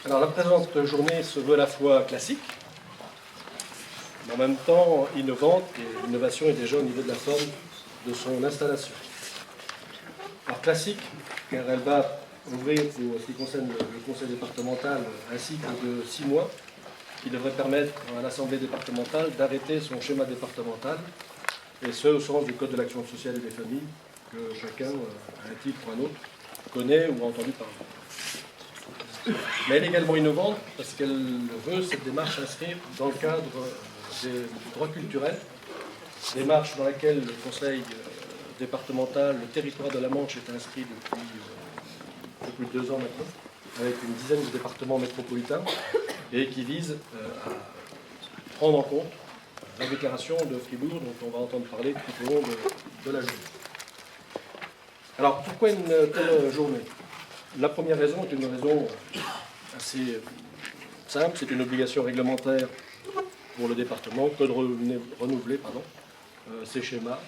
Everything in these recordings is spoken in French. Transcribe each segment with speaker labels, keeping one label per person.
Speaker 1: Alors la présente journée se veut à la fois classique, mais en même temps innovante, et l'innovation est déjà au niveau de la forme de son installation. Alors classique, car elle va ouvrir, pour ce qui concerne le conseil départemental, un cycle de 6 mois qui devrait permettre à l'Assemblée départementale d'arrêter son schéma départemental, et ce au sens du Code de l'action sociale et des familles, que chacun, à un titre ou à un autre, connaît ou a entendu parler. Mais elle est également innovante parce qu'elle veut, cette démarche, s'inscrire dans le cadre du droit culturel, démarche dans laquelle le conseil départemental, le territoire de la Manche est inscrit depuis un peu plus de 2 ans maintenant, avec une dizaine de départements métropolitains, et qui vise à prendre en compte la déclaration de Fribourg dont on va entendre parler tout au long de la journée. Alors pourquoi une telle journée? La première raison est une raison assez simple, c'est une obligation réglementaire pour le département que de renouveler ces schémas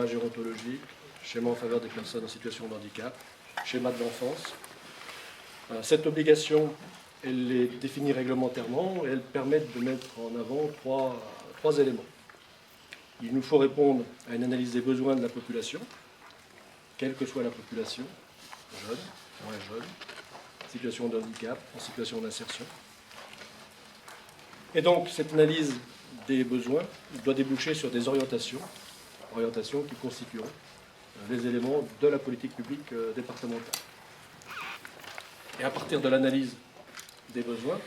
Speaker 1: gérontologiques, schéma en faveur des personnes en situation de handicap, schéma de l'enfance. Cette obligation, elle est définie réglementairement et elle permet de mettre en avant trois éléments. Il nous faut répondre à une analyse des besoins de la population, quelle que soit la population, jeune, moins jeune, situation de handicap, en situation d'insertion. Et donc, cette analyse des besoins doit déboucher sur des orientations qui constitueront les éléments de la politique publique départementale. Et à partir de l'analyse des besoins,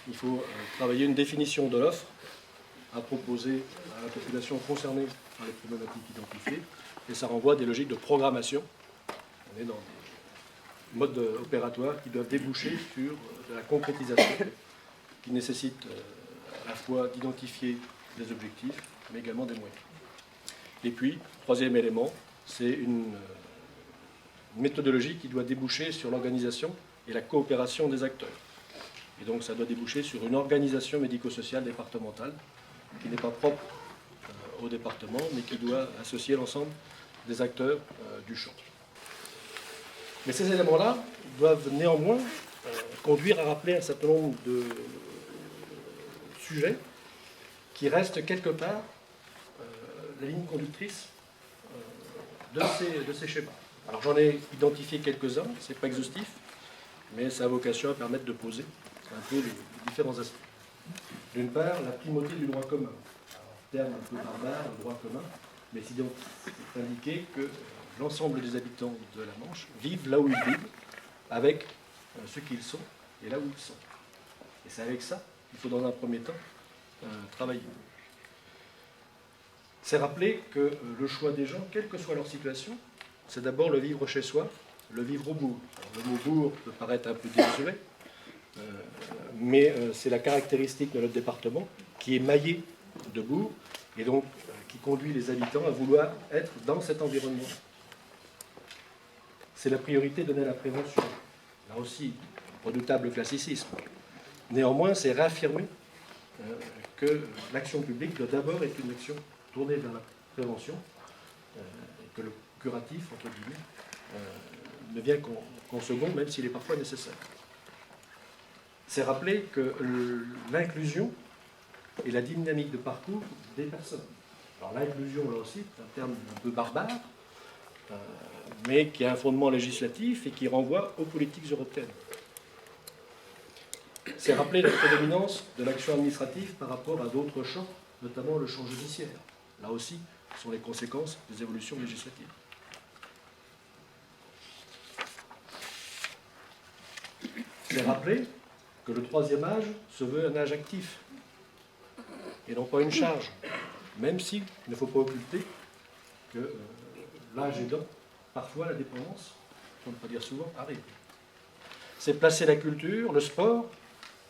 Speaker 1: il faut travailler une définition de l'offre à proposer à la population concernée par les problématiques identifiées, et ça renvoie à des logiques de programmation. On est dans des modes opératoires qui doivent déboucher sur de la concrétisation, qui nécessite à la fois d'identifier des objectifs, mais également des moyens. Et puis, troisième élément, c'est une méthodologie qui doit déboucher sur l'organisation et la coopération des acteurs. Et donc ça doit déboucher sur une organisation médico-sociale départementale qui n'est pas propre au département, mais qui doit associer l'ensemble des acteurs du champ. Mais ces éléments-là doivent néanmoins conduire à rappeler un certain nombre de sujets qui restent quelque part la ligne conductrice de ces schémas. Alors j'en ai identifié quelques-uns, ce n'est pas exhaustif, mais ça a vocation à permettre de poser un peu les différents aspects. D'une part, la primauté du droit commun. Alors, terme un peu barbare, le droit commun, mais c'est indiqué que l'ensemble des habitants de la Manche vivent là où ils vivent, avec ce qu'ils sont et là où ils sont. Et c'est avec ça qu'il faut dans un premier temps travailler. C'est rappeler que le choix des gens, quelle que soit leur situation, c'est d'abord le vivre chez soi, le vivre au bourg. Alors, le mot bourg peut paraître un peu désuet, mais c'est la caractéristique de notre département qui est maillé de bourgs et donc qui conduit les habitants à vouloir être dans cet environnement. C'est la priorité donnée à la prévention. Là aussi, redoutable classicisme. Néanmoins, c'est réaffirmer que l'action publique doit d'abord être une action tournée vers la prévention et que le curatif, entre guillemets, ne vient qu'en second, même s'il est parfois nécessaire. C'est rappeler que l'inclusion est la dynamique de parcours des personnes. Alors l'inclusion, là aussi, c'est un terme un peu barbare, mais qui a un fondement législatif et qui renvoie aux politiques européennes. C'est rappeler la prédominance de l'action administrative par rapport à d'autres champs, notamment le champ judiciaire. Là aussi, ce sont les conséquences des évolutions législatives. C'est rappeler que le troisième âge se veut un âge actif et non pas une charge, même s'il ne faut pas occulter que l'âge aidant, parfois la dépendance, pour ne pas dire souvent, arrive. C'est placer la culture, le sport,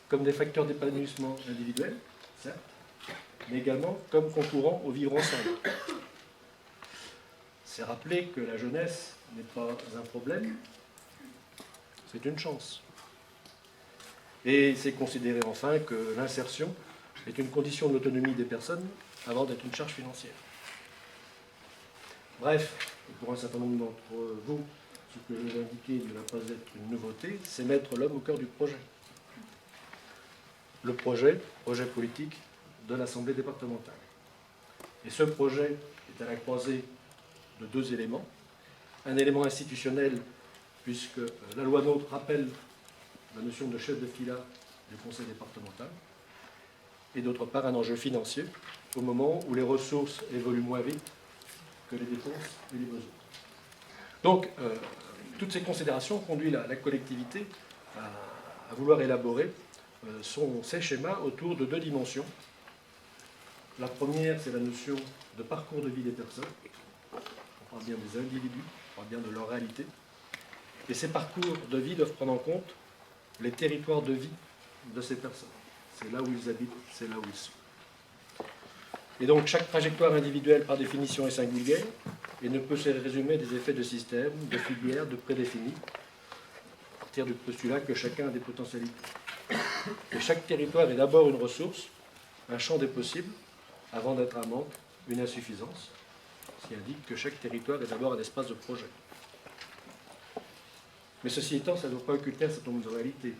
Speaker 1: comme des facteurs d'épanouissement individuel, certes, mais également comme concourant au vivre ensemble. C'est rappeler que la jeunesse n'est pas un problème, c'est une chance. Et c'est considérer enfin que l'insertion est une condition de l'autonomie des personnes avant d'être une charge financière. Bref, pour un certain nombre d'entre vous, ce que je vais indiquer ne va pas être une nouveauté, c'est mettre l'homme au cœur du projet. le projet politique de l'Assemblée départementale. Et ce projet est à la croisée de deux éléments. Un élément institutionnel, puisque la loi NOTRe rappelle la notion de chef de filat du conseil départemental, et d'autre part un enjeu financier, au moment où les ressources évoluent moins vite que les dépenses et les besoins. Donc, toutes ces considérations conduisent la collectivité à vouloir élaborer ces schémas autour de deux dimensions. La première, c'est la notion de parcours de vie des personnes. On parle bien des individus, on parle bien de leur réalité. Et ces parcours de vie doivent prendre en compte les territoires de vie de ces personnes. C'est là où ils habitent, c'est là où ils sont. Et donc, chaque trajectoire individuelle, par définition, est singulière et ne peut se résumer des effets de système, de filières, de prédéfinis, à partir du postulat que chacun a des potentialités. Et chaque territoire est d'abord une ressource, un champ des possibles, avant d'être un manque, une insuffisance, ce qui indique que chaque territoire est d'abord un espace de projet. Mais ceci étant, ça ne doit pas occulter un certain nombre de réalités.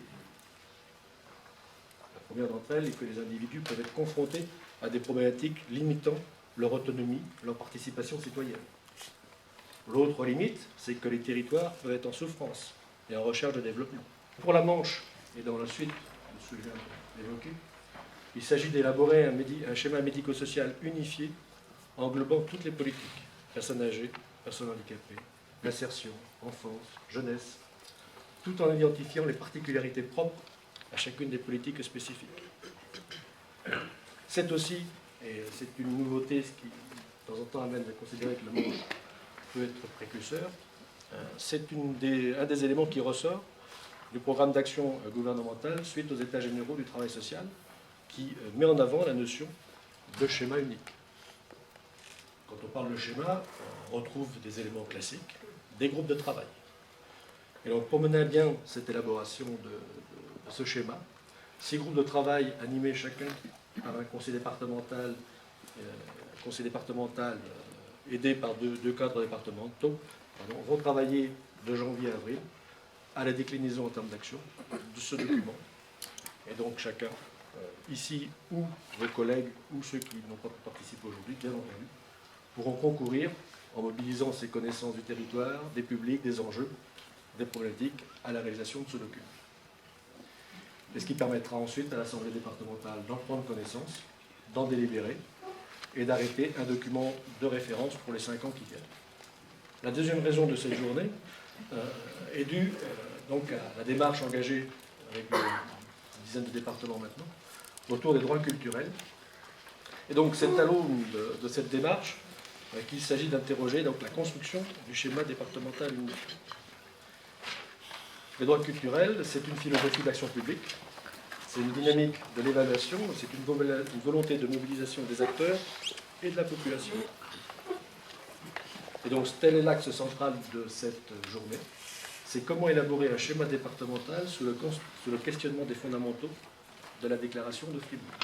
Speaker 1: La première d'entre elles est que les individus peuvent être confrontés à des problématiques limitant leur autonomie, leur participation citoyenne. L'autre limite, c'est que les territoires peuvent être en souffrance et en recherche de développement. Pour la Manche, et dans la suite de ce que je viens d'évoquer, il s'agit d'élaborer un schéma médico-social unifié englobant toutes les politiques, personnes âgées, personnes handicapées, l'insertion, enfance, jeunesse, tout en identifiant les particularités propres à chacune des politiques spécifiques. C'est aussi, et c'est une nouveauté, ce qui de temps en temps amène à considérer que la Manche peut être précurseur, c'est un des éléments qui ressort du programme d'action gouvernemental suite aux États généraux du travail social, qui met en avant la notion de schéma unique. Quand on parle de schéma, on retrouve des éléments classiques, des groupes de travail. Et donc, pour mener à bien cette élaboration de ce schéma, 6 groupes de travail animés chacun par un conseil départemental aidé par deux cadres départementaux, vont travailler de janvier à avril à la déclinaison en termes d'action de ce document. Et donc chacun, ici, ou vos collègues, ou ceux qui n'ont pas pu participer aujourd'hui, bien entendu, pourront concourir en mobilisant ses connaissances du territoire, des publics, des enjeux, des problématiques, à la réalisation de ce document. Et ce qui permettra ensuite à l'Assemblée départementale d'en prendre connaissance, d'en délibérer et d'arrêter un document de référence pour les 5 ans qui viennent. La deuxième raison de cette journée est due donc à la démarche engagée avec une dizaine de départements maintenant autour des droits culturels. Et donc c'est à l'aune de cette démarche qu'il s'agit d'interroger donc la construction du schéma départemental unique. Les droits culturels, c'est une philosophie d'action publique, c'est une dynamique de l'évaluation, c'est une volonté de mobilisation des acteurs et de la population. Et donc tel est l'axe central de cette journée, c'est comment élaborer un schéma départemental sous le questionnement des fondamentaux de la déclaration de Fribourg.